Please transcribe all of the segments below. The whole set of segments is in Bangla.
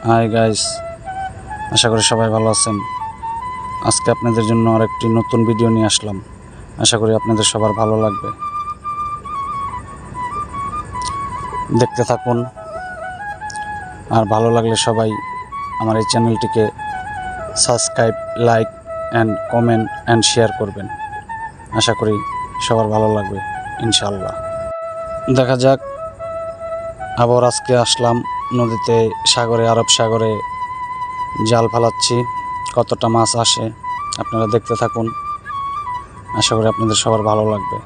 হাই গাইস, আশা করি সবাই ভালো আছেন। আজকে আপনাদের জন্য আরেকটি নতুন ভিডিও নিয়ে আসলাম। আশা করি আপনাদের সবার ভালো লাগবে। দেখতে থাকুন, আর ভালো লাগলে সবাই আমার এই চ্যানেলটিকে subscribe, like and comment and share করবেন। আশা করি সবার ভালো লাগবে ইনশাআল্লাহ। দেখা যাক, আবার আজকে আসলাম নদীতে, সাগরে, আরব সাগরে জাল ফালাচ্ছি। কতটা মাছ আসে আপনারা দেখতে থাকুন। আশা করি আপনাদের সবার ভালো লাগবে।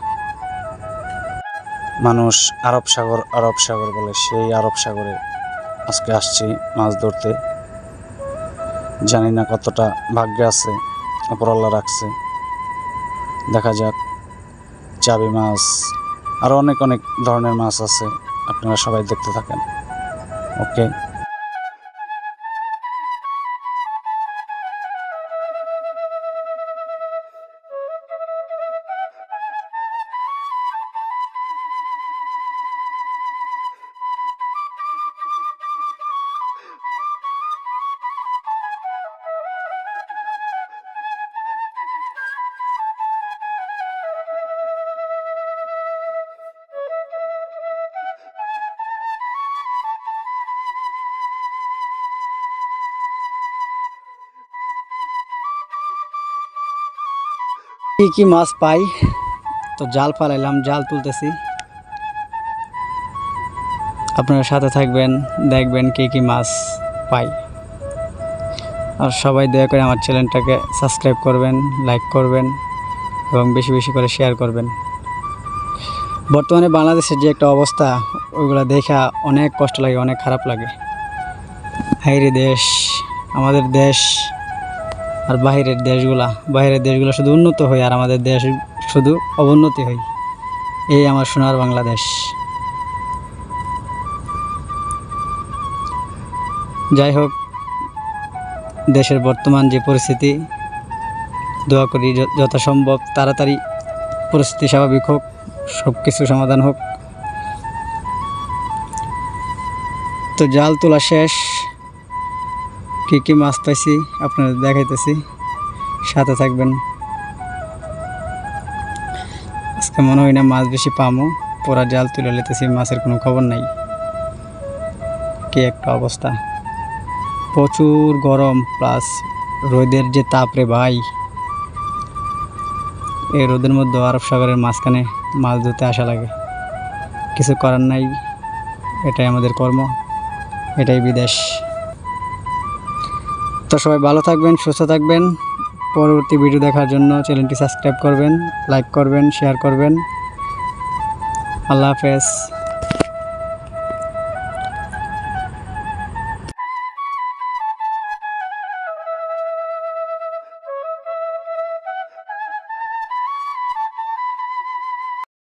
মানুষ আরব সাগর বলে, সেই আরব সাগরে আজকে আসছি মাছ ধরতে। জানি না কতটা ভাগ্যে আছে, উপরওয়ালা রাখছে। দেখা যাক, চাবি মাছ, আরও অনেক অনেক ধরনের মাছ আছে। আপনারা সবাই দেখতে থাকেন। ওকে। কি মাছ পাই, তো জাল ফালাইলাম, জাল তুলতেছি। আপনারা সাথে থাকবেন, দেখবেন কি মাছ পাই। আর সবাই দয়া করে আমার চ্যানেলটাকে সাবস্ক্রাইব করবেন, লাইক করবেন এবং বেশি বেশি করে শেয়ার করবেন। বর্তমানে বাংলাদেশের যে একটা অবস্থা, ওইগুলো দেখা অনেক কষ্ট লাগে, অনেক খারাপ লাগে। হাইরে দেশ, আমাদের দেশ আর বাইরের দেশগুলো শুধু উন্নত হয়, আর আমাদের দেশ শুধু অবনতি হয়। এই আমার সোনার বাংলাদেশ। যাই হোক, দেশের বর্তমান যে পরিস্থিতি, দোয়া করি যথাসম্ভব তাড়াতাড়ি পরিস্থিতি স্বাভাবিক হোক, সব কিছু সমাধান হোক। তো জাল তোলা শেষ, কি মাছ পাইছি আপনাদের দেখাইতেছি, সাথে থাকবেন। আজকে মনে হয় না মাছ বেশি পামো, পুরা জাল তুলে লেতেছি, মাছের কোনো খবর নাই। কি একটা অবস্থা, প্রচুর গরম প্লাস রোদের যে তাপ রে ভাই। এই রোদের মধ্যে আরব সাগরের মাঝখানে মাছ ধরতে আসা লাগে, কিছু করার নাই। এটাই আমাদের কর্ম, এটাই বিদেশ। তো সবাই ভালো থাকবেন, সুস্থ থাকবেন। পরবর্তী ভিডিও দেখার জন্য চ্যানেলটি সাবস্ক্রাইব করবেন, লাইক করবেন, শেয়ার করবেন। আল্লাহ হাফেজ।